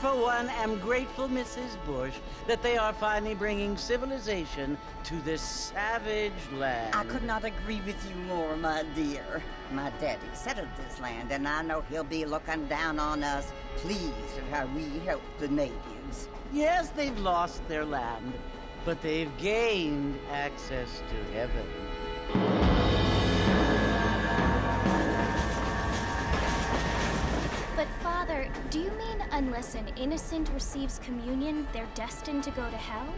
for one, am grateful, Mrs. Bush, that they are finally bringing civilization to this savage land. I could not agree with you more, my dear. My daddy settled this land, and I know he'll be looking down on us, pleased at how we help the natives. Yes, they've lost their land, but they've gained access to heaven. But Father, do you mean unless an innocent receives communion, they're destined to go to hell?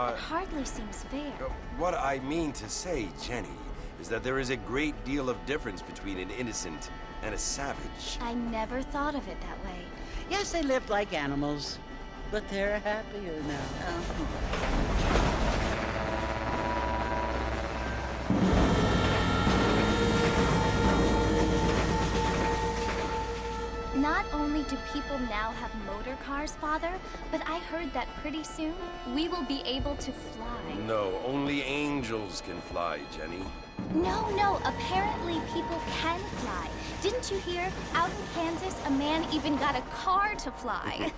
It hardly seems fair. What I mean to say, Jenny, is that there is a great deal of difference between an innocent and a savage. I never thought of it that way. Yes, they lived like animals, but they're happier now. Not only do people now have motor cars, Father, but I heard that pretty soon we will be able to fly. No, only angels can fly, Jenny. No, apparently people can fly. Didn't you hear? Out in Kansas, a man even got a car to fly.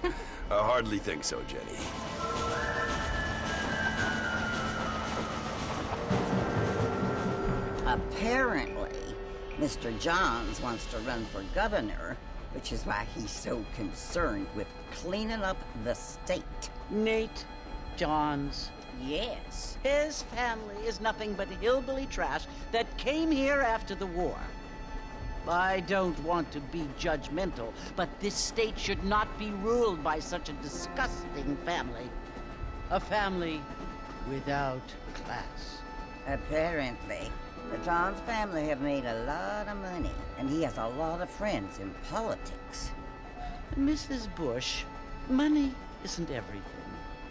I hardly think so, Jenny. Apparently, Mr. Johns wants to run for governor, which is why he's so concerned with cleaning up the state. Nate Johns. Yes. His family is nothing but hillbilly trash that came here after the war. I don't want to be judgmental, but this state should not be ruled by such a disgusting family. A family without class. Apparently. The Johns family have made a lot of money, and he has a lot of friends in politics. Mrs. Bush, money isn't everything.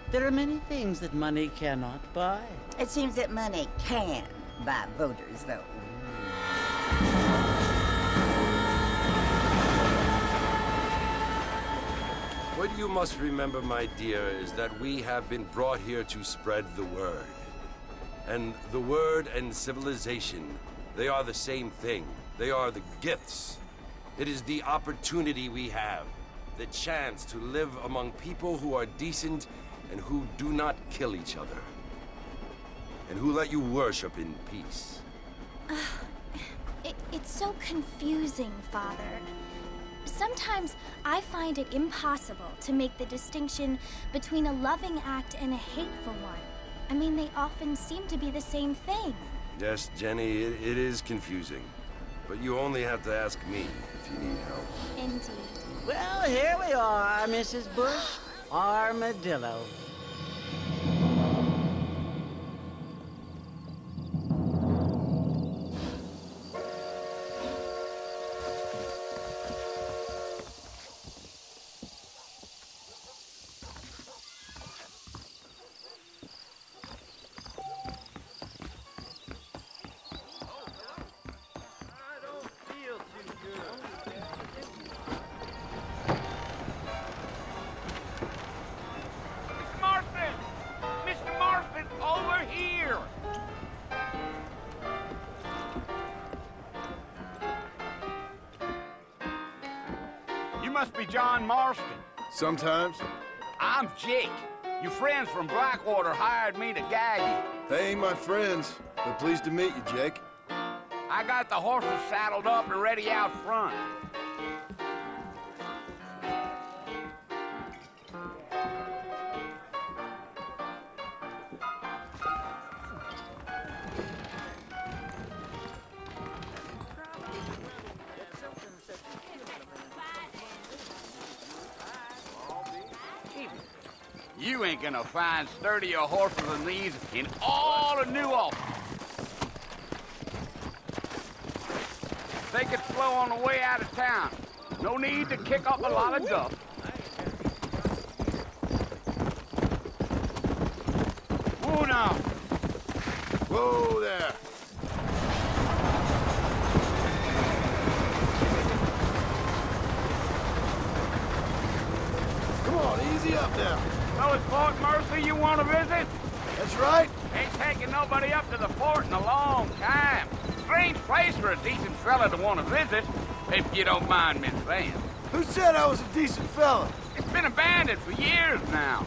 There are many things that money cannot buy. It seems that money can buy voters, though. What you must remember, my dear, is that we have been brought here to spread the word. And the word and civilization, they are the same thing. They are the gifts. It is the opportunity we have, the chance to live among people who are decent and who do not kill each other, and who let you worship in peace. It's so confusing, Father. Sometimes I find it impossible to make the distinction between a loving act and a hateful one. I mean, they often seem to be the same thing. Yes, Jenny, it is confusing. But you only have to ask me if you need help. Indeed. Well, here we are, Mrs. Bush. Armadillo. You must be John Marston. Sometimes. I'm Jake. Your friends from Blackwater hired me to guide you. They ain't my friends, but pleased to meet you, Jake. I got the horses saddled up and ready out front. You ain't gonna find sturdier horses than these in all of New Ulm. Take it slow on the way out of town. No need to kick up a lot of dust. Whoa now. Whoa there. Come on, easy up now. So it's Fort Mercy you want to visit? That's right. Ain't taking nobody up to the fort in a long time. Strange place for a decent fella to want to visit, if you don't mind me saying. Who said I was a decent fella? Been abandoned for years now.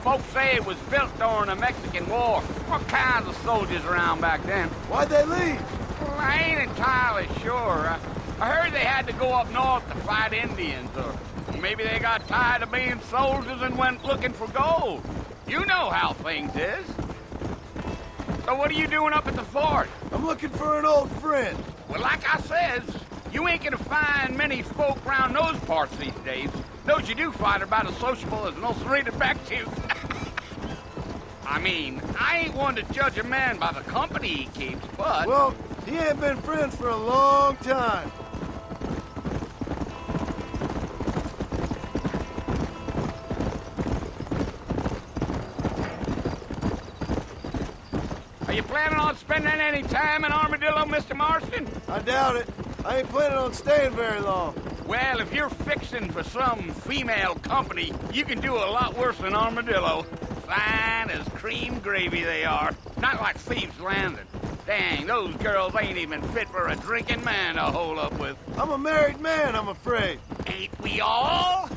Folks say it was built during the Mexican War. What kinds of soldiers around back then? Why'd they leave? Well, I ain't entirely sure. I heard they had to go up north to fight Indians, or maybe they got tired of being soldiers and went looking for gold. You know how things is. So what are you doing up at the fort? I'm looking for an old friend. Well, like I says, you ain't gonna find many folk round those parts these days. Those you do find are about as sociable as an ulcerated back tooth. I mean, I ain't one to judge a man by the company he keeps, but... Well, he ain't been friends for a long time. Are you planning on spending any time in Armadillo, Mr. Marston? I doubt it. I ain't planning on staying very long. Well, if you're fixing for some female company, you can do a lot worse than Armadillo. Fine as cream gravy they are. Not like Thieves' Landing. Dang, those girls ain't even fit for a drinking man to hole up with. I'm a married man, I'm afraid. Ain't we all?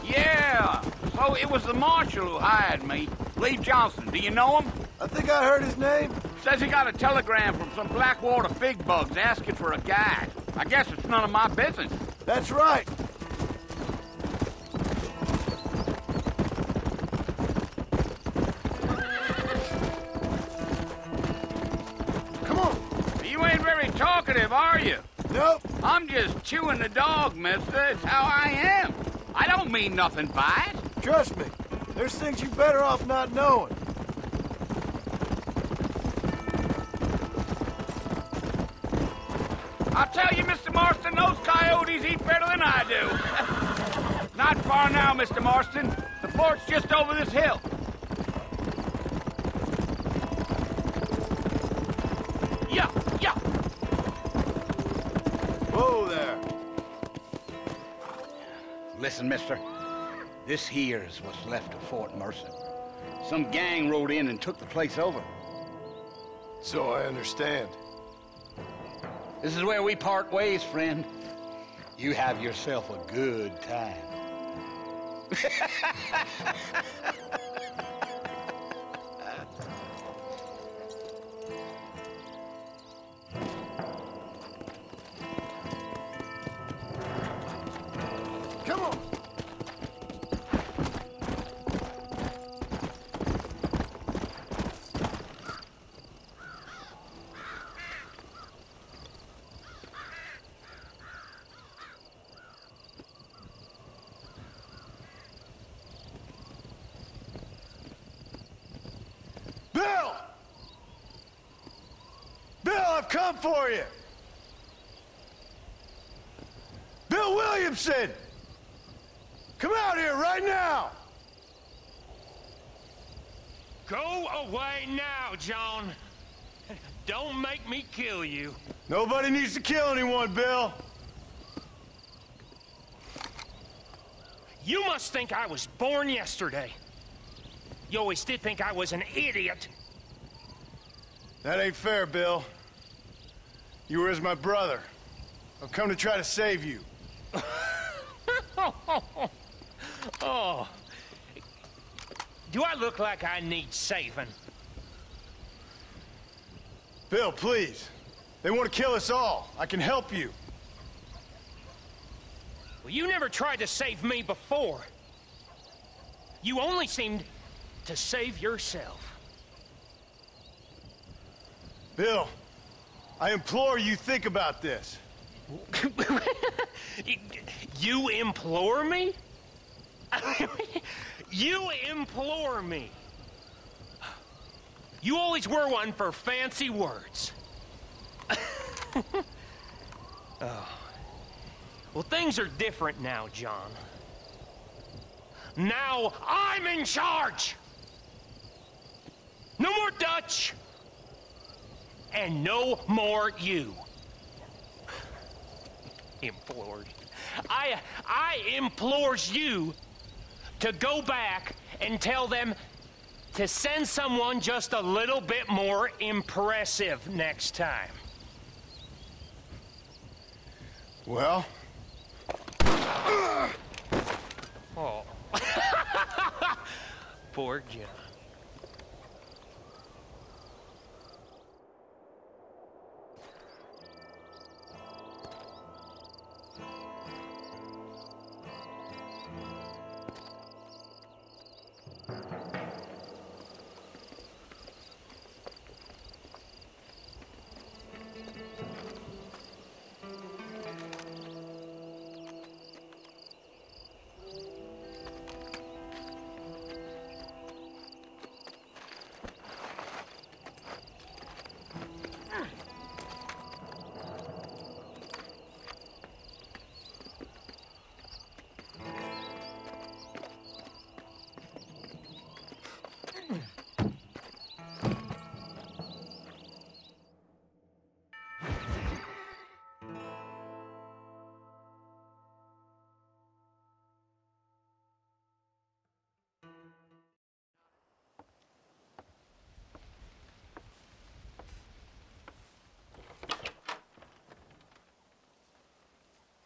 Yeah, so it was the marshal who hired me. Lee Johnson, do you know him? I think I heard his name. Says he got a telegram from some Blackwater fig bugs asking for a guide. I guess it's none of my business. That's right. Come on. You ain't very talkative, are you? Nope. I'm just chewing the dog, mister. It's how I am. I don't mean nothing by it. Trust me. There's things you better off not knowing. I'll tell you, Mr. Marston, those coyotes eat better than I do. Not far now, Mr. Marston. The fort's just over this hill. Yeah, yeah. Whoa there. Listen, mister. This here's what's left of Fort Mercer. Some gang rode in and took the place over. So I understand. This is where we part ways, friend. You have yourself a good time. Come on. Bill! Bill, I've come for you! Bill Williamson! Come out here right now! Go away now, John. Don't make me kill you. Nobody needs to kill anyone, Bill. You must think I was born yesterday. You always did think I was an idiot. That ain't fair, Bill. You were as my brother. I've come to try to save you. Oh. Do I look like I need saving? Bill, please. They want to kill us all. I can help you. Well, you never tried to save me before. You only seemed to save yourself. Bill, I implore you think about this. You implore me? You implore me. You always were one for fancy words. Oh. Well, things are different now, John. Now I'm in charge. No more Dutch. And no more you. Implored. I implores you to go back and tell them to send someone just a little bit more impressive next time. Well? Oh. Poor John.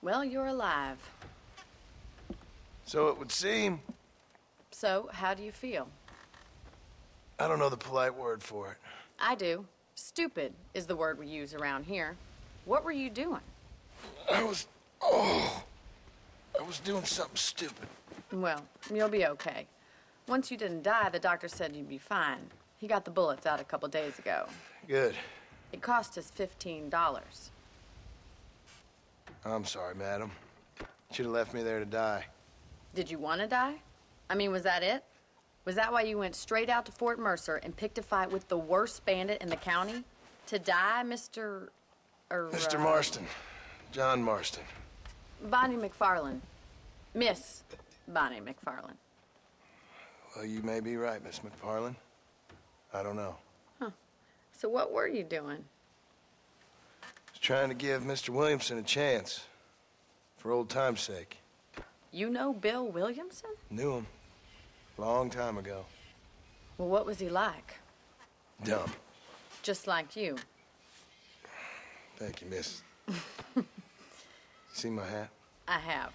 Well, you're alive. So it would seem. So, how do you feel? I don't know the polite word for it. I do. Stupid is the word we use around here. What were you doing? I was doing something stupid. Well, you'll be okay. Once you didn't die, the doctor said you'd be fine. He got the bullets out a couple days ago. Good. It cost us $15. I'm sorry, madam. Should have left me there to die. Did you want to die? I mean, was that it? Was that why you went straight out to Fort Mercer and picked a fight with the worst bandit in the county? To die, Mr. Mr. Marston. John Marston. Bonnie McFarland. Miss Bonnie McFarland. Well, you may be right, Miss McFarland. I don't know. Huh. So what were you doing? I was trying to give Mr. Williamson a chance. For old time's sake. You know Bill Williamson? Knew him. Long time ago. Well, what was he like? Dumb. Just like you. Thank you, miss. See my hat? I have.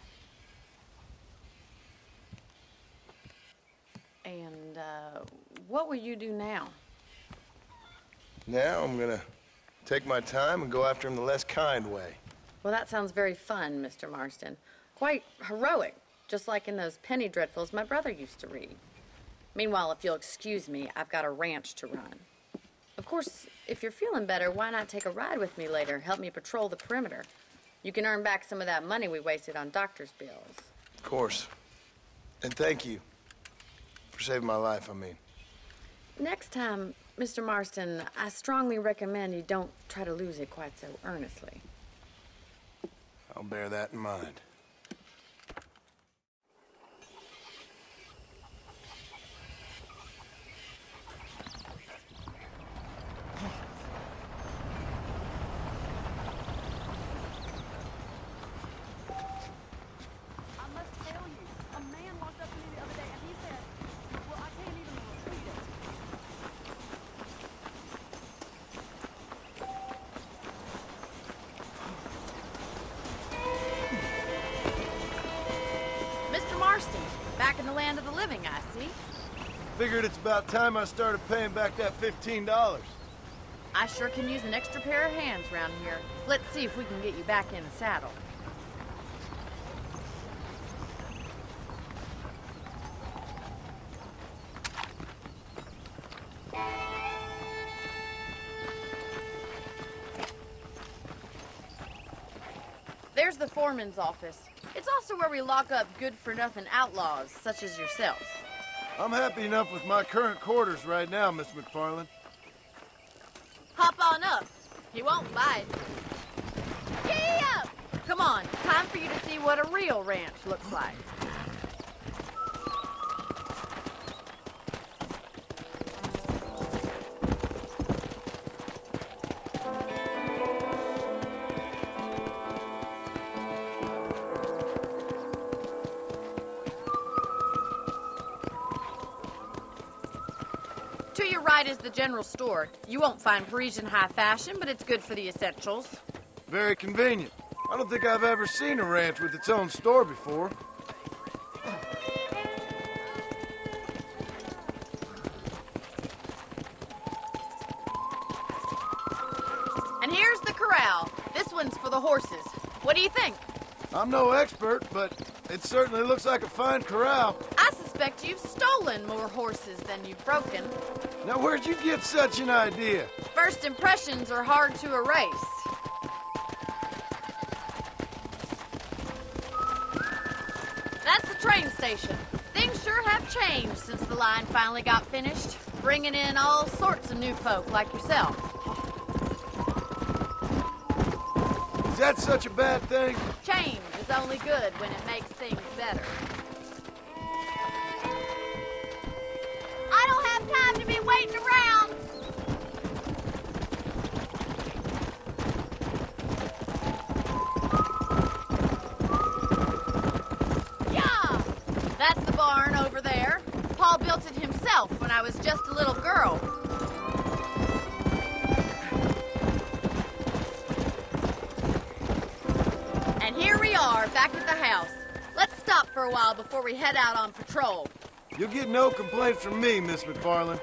And, what will you do now? Now I'm gonna take my time and go after him the less kind way. Well, that sounds very fun, Mr. Marston. Quite heroic, just like in those penny dreadfuls my brother used to read. Meanwhile, if you'll excuse me, I've got a ranch to run. Of course, if you're feeling better, why not take a ride with me later? Help me patrol the perimeter. You can earn back some of that money we wasted on doctor's bills. Of course. And thank you for saving my life, I mean. Next time, Mr. Marston, I strongly recommend you don't try to lose it quite so earnestly. I'll bear that in mind. Back in the land of the living, I see. Figured it's about time I started paying back that $15. I sure can use an extra pair of hands around here. Let's see if we can get you back in the saddle. There's the foreman's office. It's also where we lock up good-for-nothing outlaws, such as yourself. I'm happy enough with my current quarters right now, Miss McFarland. Hop on up. He won't bite. Giddy up! Come on, time for you to see what a real ranch looks like. right is the general store. You won't find Parisian high fashion, but it's good for the essentials. Very convenient. I don't think I've ever seen a ranch with its own store before. And here's the corral. This one's for the horses. What do you think? I'm no expert, but it certainly looks like a fine corral. I suspect you've stolen more horses than you've broken. Now, where'd you get such an idea? First impressions are hard to erase. That's the train station. Things sure have changed since the line finally got finished, bringing in all sorts of new folk like yourself. Is that such a bad thing? Change is only good when it makes things better. I don't have time to be waiting around. Yeah, that's the barn over there. Paul built it himself when I was just a little girl. And here we are, back at the house. Let's stop for a while before we head out on patrol. You'll get no complaints from me, Miss McFarland.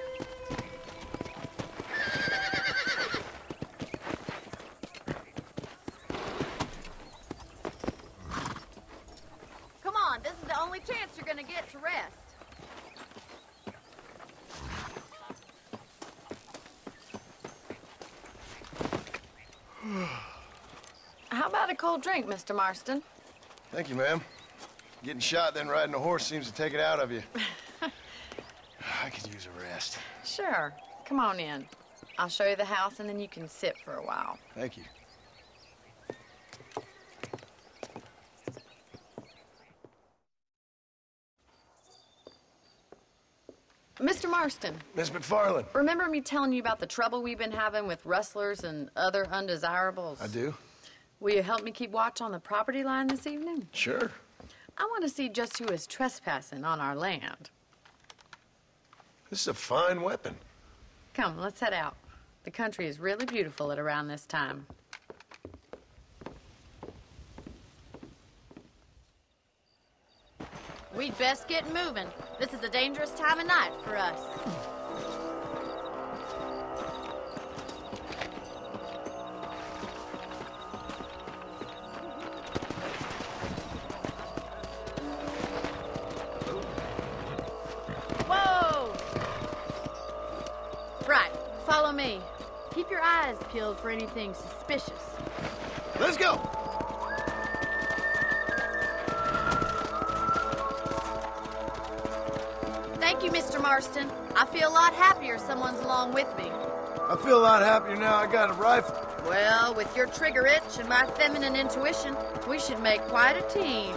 Come on, this is the only chance you're gonna get to rest. How about a cold drink, Mr. Marston? Thank you, ma'am. Getting shot, then riding a horse seems to take it out of you. I could use a rest. Sure. Come on in. I'll show you the house, and then you can sit for a while. Thank you. Mr. Marston, Miss McFarland. remember me telling you about the trouble we've been having with rustlers and other undesirables? I do? Will you help me keep watch on the property line this evening? Sure. I want to see just who is trespassing on our land. This is a fine weapon. Come, let's head out. The country is really beautiful at around this time. We'd best get moving. This is a dangerous time of night for us. Whoa! Right, follow me. Keep your eyes peeled for anything suspicious. Let's go! Thank you, Mr. Marston. I feel a lot happier someone's along with me. I feel a lot happier now I got a rifle. Well, with your trigger itch and my feminine intuition, we should make quite a team.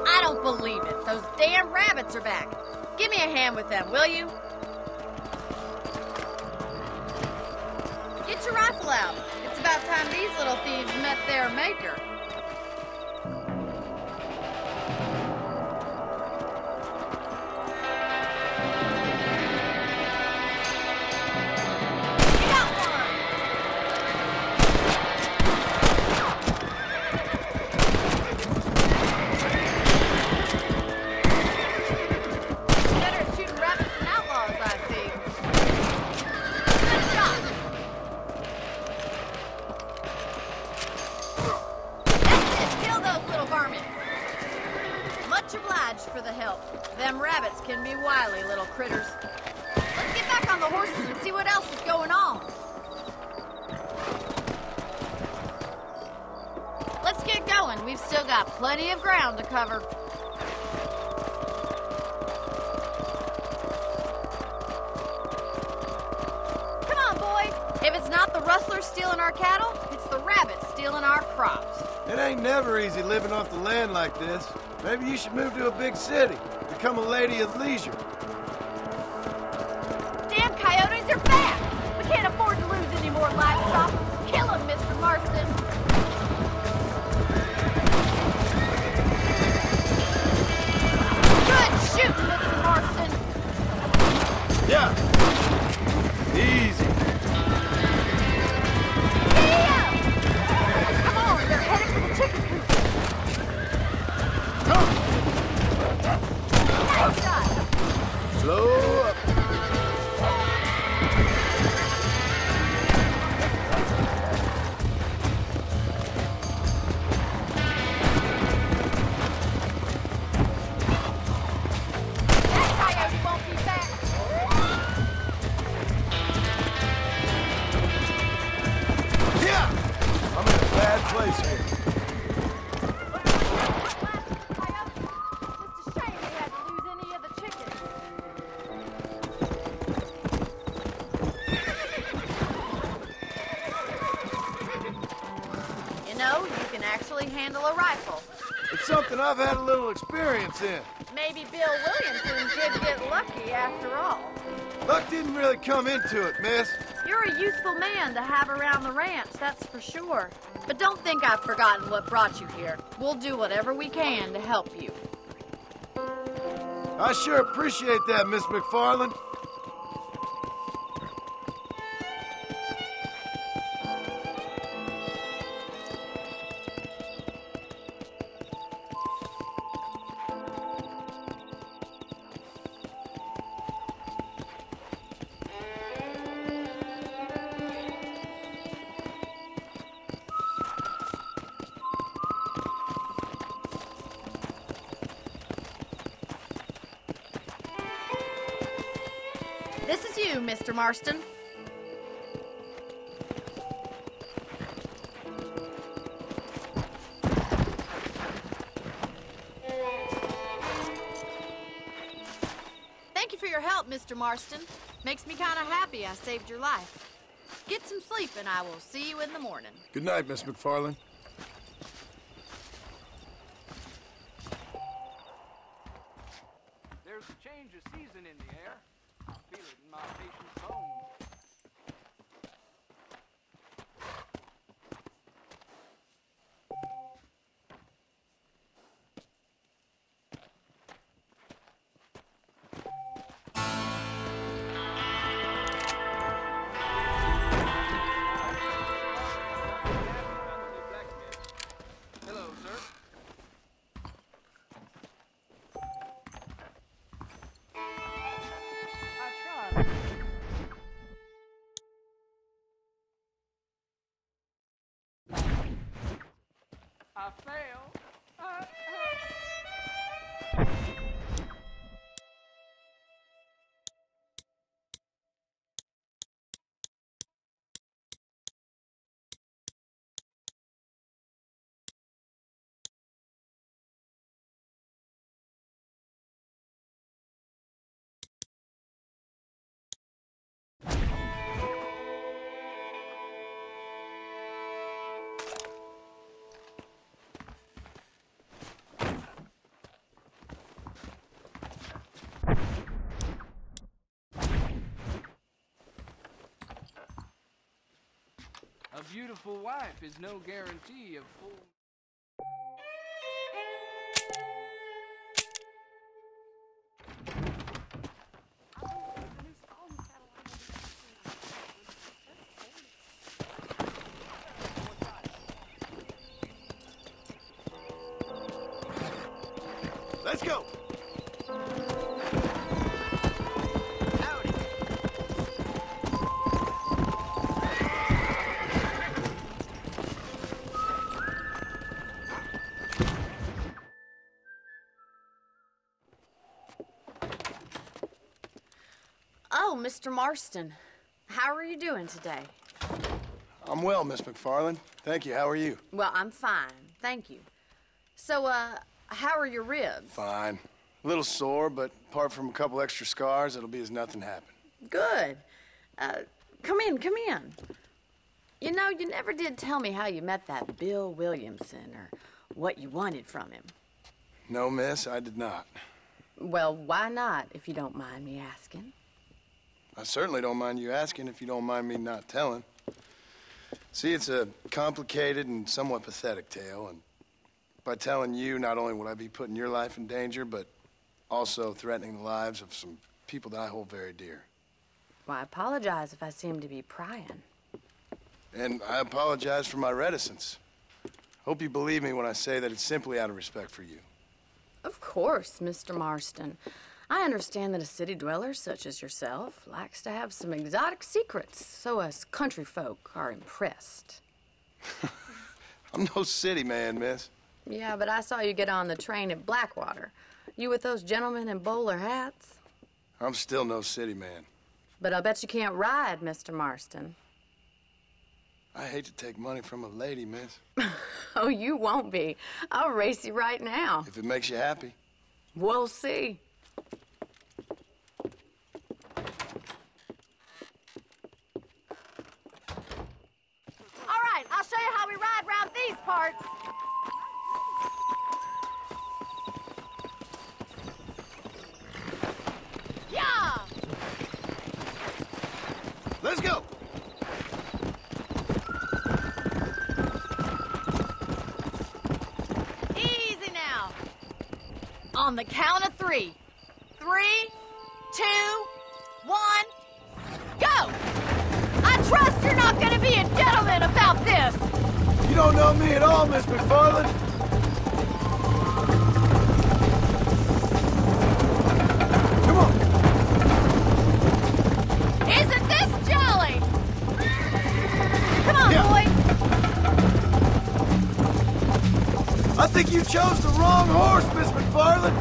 I don't believe it. Those damn rabbits are back. Give me a hand with them, will you? Get your rifle out. It's about time these little thieves met their maker. You got one! Better at shooting rabbits than outlaws, I see. Good shot. That's it. Kill those little varmints. Much obliged for the help. Them rabbits can be wily little critters. Let's get back on the horses and see what else is going on. Let's get going. We've still got plenty of ground to cover. Come on, boy. If it's not the rustlers stealing our cattle, it's the rabbits stealing our crops. It ain't never easy living off the land like this. Maybe you should move to a big city. Become a lady of leisure. Damn coyote! Marston. Good shooting, Mr. Marston. Yeah. Easy. Yeah! Come on, they're heading for the chicken coop. Come. Nice shot. Slow up. That coyote won't be back. Yeah. I'm in a bad place here. Just a shame we had to lose any of the chickens. You know, you can actually handle a rifle. It's something I've had a little experience in. Maybe Bill Williamson did get lucky after all. Luck didn't really come into it, miss. You're a useful man to have around the ranch, that's for sure. But don't think I've forgotten what brought you here. We'll do whatever we can to help you. I sure appreciate that, Miss McFarland. This is you, Mr. Marston. Thank you for your help, Mr. Marston. Makes me kind of happy I saved your life. Get some sleep and I will see you in the morning. Good night, Miss McFarland. There's a change of season in the air. I feel it in my patient's bones. Hello, sir. I tried. I failed. A beautiful wife is no guarantee of full... Let's go. Howdy. Oh, Mr. Marston. How are you doing today? I'm well, Miss McFarland. Thank you. How are you? Well, I'm fine. Thank you. So, how are your ribs? Fine. A little sore, but apart from a couple extra scars, it'll be as nothing happened. Good. Come in, come in. You know, you never did tell me how you met that Bill Williamson or what you wanted from him. No, miss, I did not. Well, why not, if you don't mind me asking? I certainly don't mind you asking if you don't mind me not telling. See, it's a complicated and somewhat pathetic tale, and by telling you, not only would I be putting your life in danger, but also threatening the lives of some people that I hold very dear. Well, I apologize if I seem to be prying. And I apologize for my reticence. Hope you believe me when I say that it's simply out of respect for you. Of course, Mr. Marston. I understand that a city dweller such as yourself likes to have some exotic secrets, so us country folk are impressed. I'm no city man, miss. Yeah, but I saw you get on the train at Blackwater. You with those gentlemen in bowler hats? I'm still no city man. But I'll bet you can't ride, Mr. Marston. I hate to take money from a lady, miss. Oh, you won't be. I'll race you right now. If it makes you happy. We'll see. All right, I'll show you how we ride around these parts. Yeah! Let's go! Easy now. On the count of 3. 3, 2, 1, go! I trust you're not gonna be a gentleman about this. You don't know me at all, Miss McFarland. Come on! Isn't this jolly? Come on, Yeah. boy. I think you chose the wrong horse, Miss McFarland.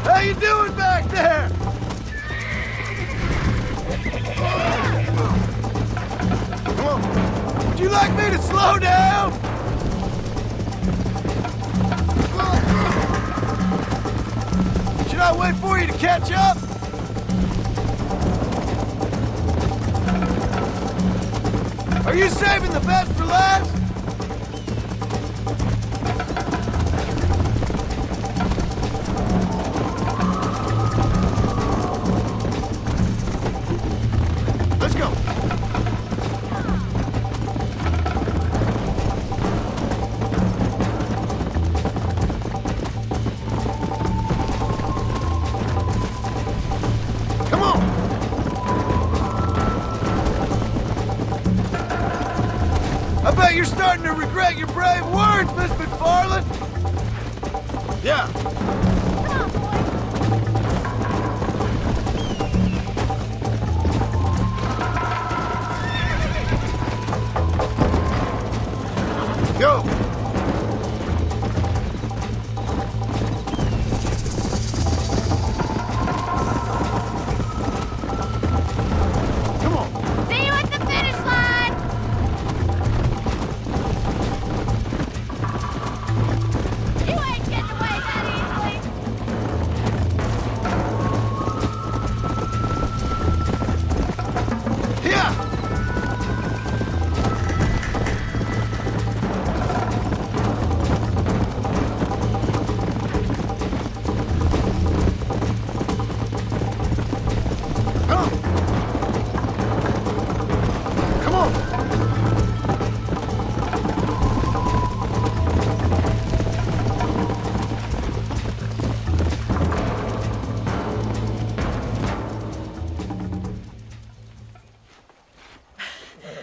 How you doing back there? Come on. Would you like me to slow down? Should I wait for you to catch up? Are you saving the best for last? Let's go. Come on. I bet you're starting to regret your brave words, Miss McFarland. Yeah. Come on, boy. Go. Come on. See you at the finish line. You ain't getting away that easily. Yeah. Come on. Come on.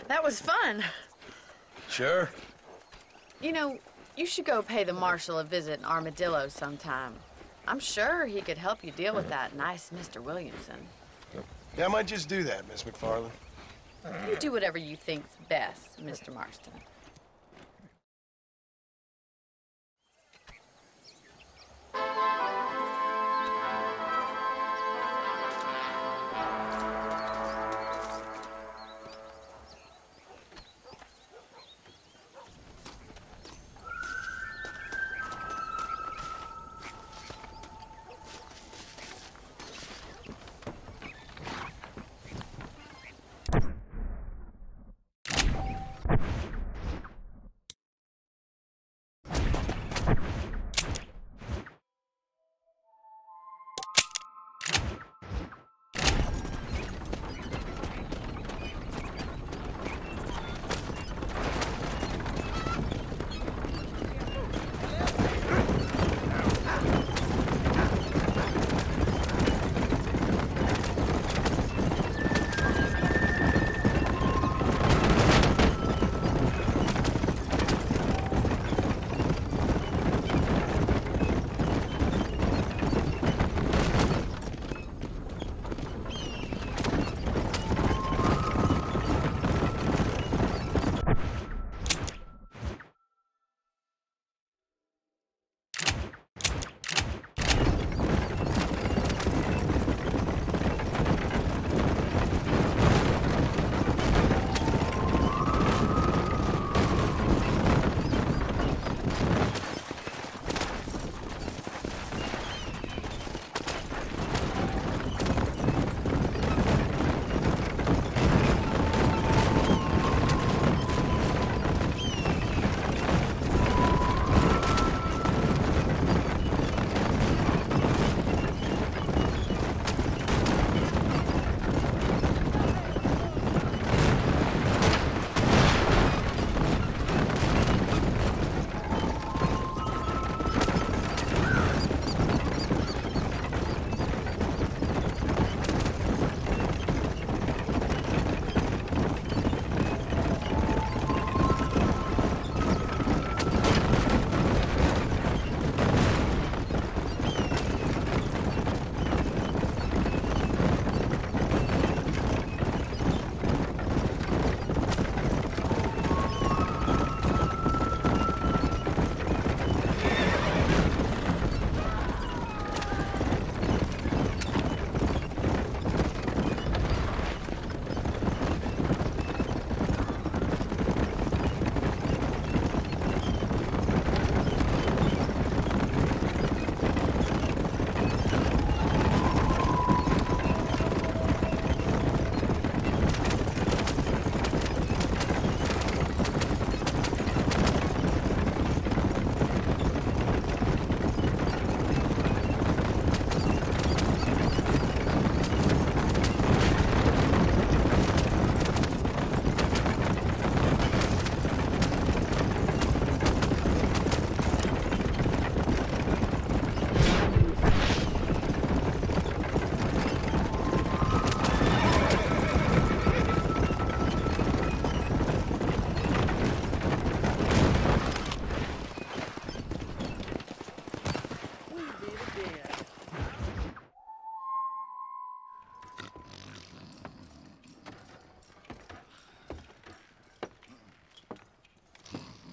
That was fun. Sure. You know, you should go pay the marshal a visit in Armadillo sometime. I'm sure he could help you deal with that nice Mr. Williamson. Yeah, I might just do that, Miss McFarland. You do whatever you think's best, Mr. Marston.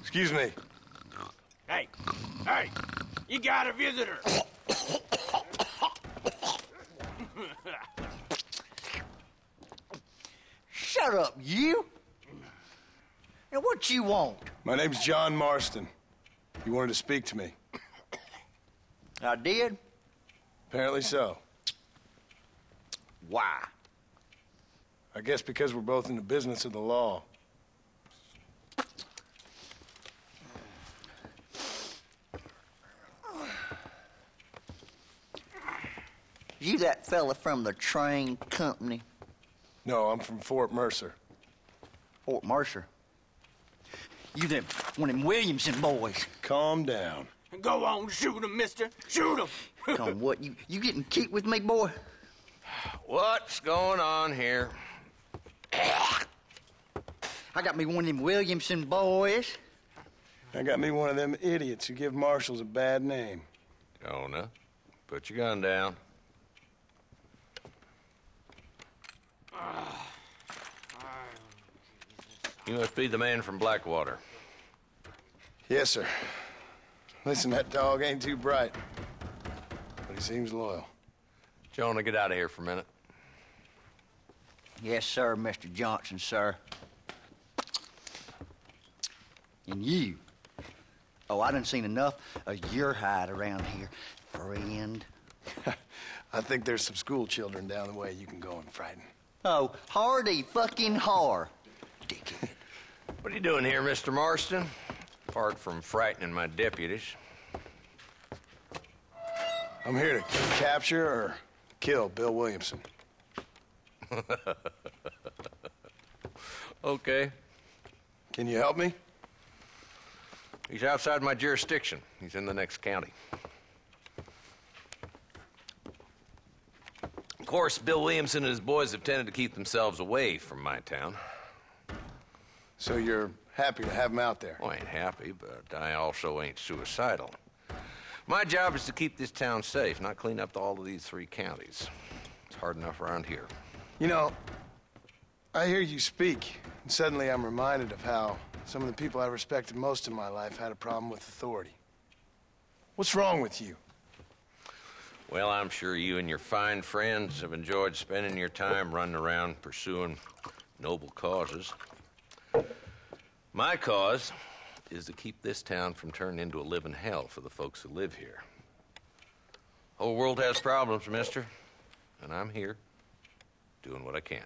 Excuse me. Hey, you got a visitor. Shut up, you! And what you want? My name's John Marston. You wanted to speak to me. I did? Apparently so. Why? I guess because we're both in the business of the law. You that fella from the train company? No, I'm from Fort Mercer. Fort Mercer? You them one of them Williamson boys. Calm down. Go on, shoot him, mister. Shoot him. Come on, what? You getting cute with me, boy? What's going on here? I got me one of them Williamson boys. I got me one of them idiots who give marshals a bad name. Jonah, put your gun down. You must be the man from Blackwater. Yes, sir. Listen, that dog ain't too bright, but he seems loyal. Jonah, get out of here for a minute. Yes, sir, Mr. Johnson, sir. And you. Oh, I done seen enough of your hide around here, friend. I think there's some school children down the way you can go and frighten. Oh, hardy fucking har. Dickhead. What are you doing here, Mr. Marston? Apart from frightening my deputies. I'm here to capture or kill Bill Williamson. Okay. Can you help me? He's outside my jurisdiction. He's in the next county. Of course, Bill Williamson and his boys have tended to keep themselves away from my town. So you're happy to have him out there? Well, I ain't happy, but I also ain't suicidal. My job is to keep this town safe, not clean up all of these 3 counties. It's hard enough around here. You know, I hear you speak, and suddenly I'm reminded of how some of the people I respected most in my life had a problem with authority. What's wrong with you? Well, I'm sure you and your fine friends have enjoyed spending your time running around pursuing noble causes. My cause is to keep this town from turning into a living hell for the folks who live here. Whole world has problems, mister, and I'm here doing what I can.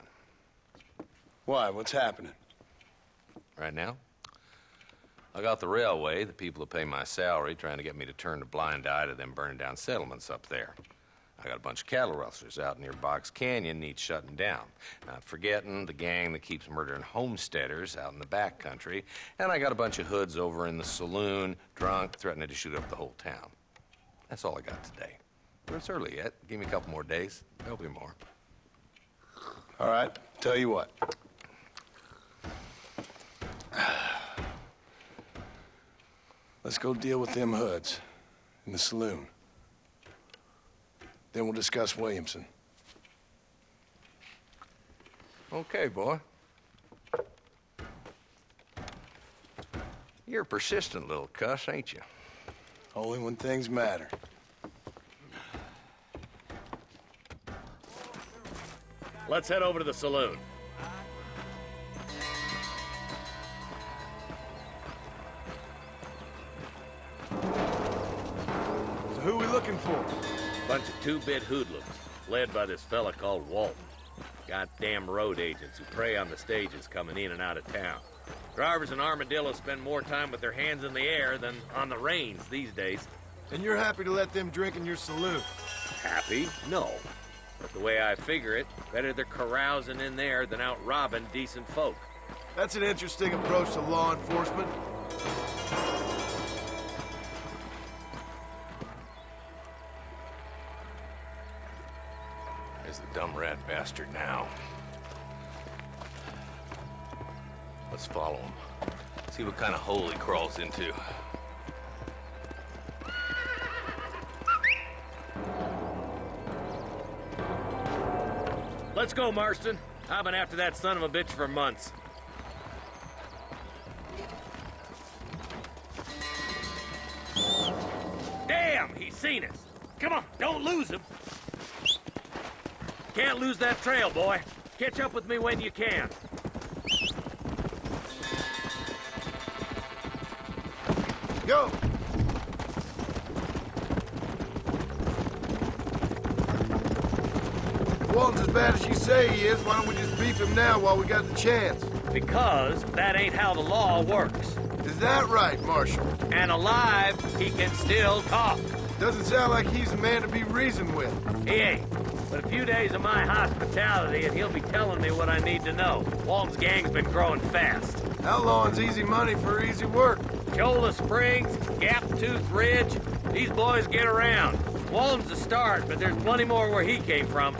Why? What's happening? Right now, I got the railway, the people who pay my salary, trying to get me to turn a blind eye to them burning down settlements up there. I got a bunch of cattle rustlers out near Box Canyon needs shutting down. Not forgetting the gang that keeps murdering homesteaders out in the back country. And I got a bunch of hoods over in the saloon, drunk, threatening to shoot up the whole town. That's all I got today. But it's early yet. Give me a couple more days. There'll be more. All right, tell you what. Let's go deal with them hoods in the saloon. Then we'll discuss Williamson. Okay, boy. You're a persistent little cuss, ain't you? Only when things matter. Let's head over to the saloon. So who are we looking for? Bunch of 2-bit hoodlums, led by this fella called Walton. Goddamn road agents who prey on the stages coming in and out of town. Drivers in Armadillo spend more time with their hands in the air than on the reins these days. And you're happy to let them drink in your saloon? Happy? No. But the way I figure it, better they're carousing in there than out robbing decent folk. That's an interesting approach to law enforcement. There's the dumb rat bastard now. Let's follow him. See what kind of hole he crawls into. Let's go, Marston. I've been after that son of a bitch for months. seen us. Come on, don't lose him. Can't lose that trail, boy. Catch up with me when you can. Go! If Walton's as bad as you say he is, why don't we just beef him now while we got the chance? Because that ain't how the law works. Is that right, Marshal? And alive, he can still talk. Doesn't sound like he's a man to be reasoned with. He ain't. But a few days of my hospitality and he'll be telling me what I need to know. Walton's gang's been growing fast. Outlawing's easy money for easy work. Cholla Springs, Gap Tooth Ridge, these boys get around. Walton's the start, but there's plenty more where he came from.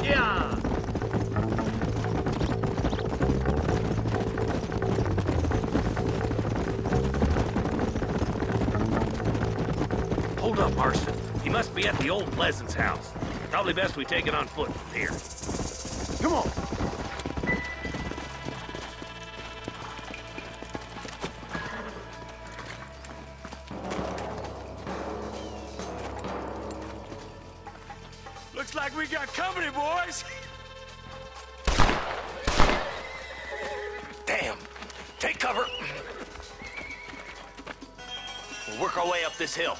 Yeah! Hold up, Marston. He must be at the old Pleasance house. Probably best we take it on foot from here. Come on! Looks like we got company, boys. Damn. Take cover. We'll work our way up this hill.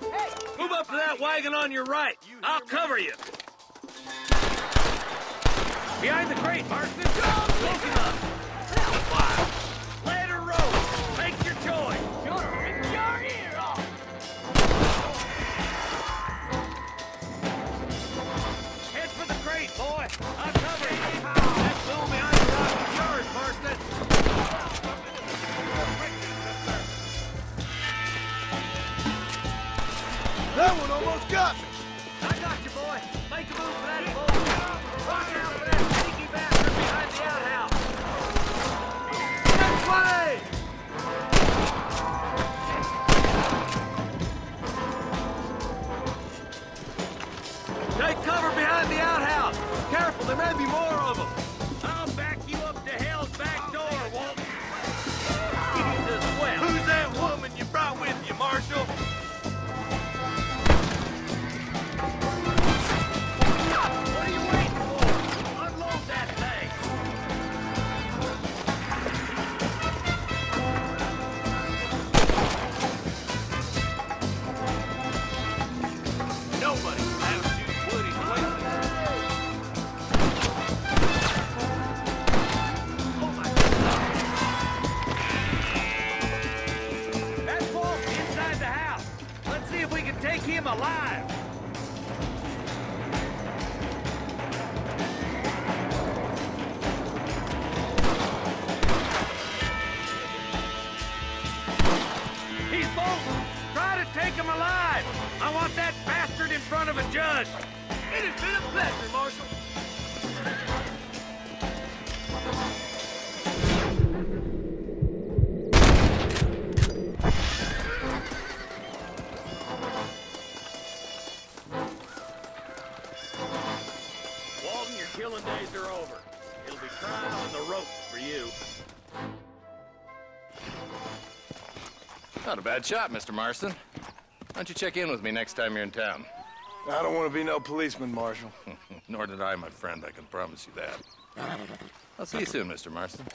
Hey, move up to that wagon on your right. I'll cover you. Behind the crate, Marston. Close enough. Fire. Let her roll. Make your choice. Rip your ear off. Head for the crate, boy. I'll cover you. That fool behind the rock is yours, Marston. That one almost got me! I got you, boy. Make a move for that bull. Watch out for that sneaky bastard behind the outhouse. This way! Take cover behind the outhouse. Careful, there may be more of them. I'll back you up to hell's back door, Walt. Jesus, well. Who's that woman you brought with you, Marshal? What are you waiting for? Unload that thing. Nobody has to woody places. Oh my God. That's Walt inside the house. Let's see if we can take him alive. He's bolting. Try to take him alive. I want that bastard in front of a judge. It has been a pleasure, Marshal. Walton, your killing days are over. It'll be trial on the ropes for you. Not a bad shot, Mr. Marston. Why don't you check in with me next time you're in town? I don't want to be no policeman, Marshal. Nor did I, my friend. I can promise you that. I'll see you soon, Mr. Marston.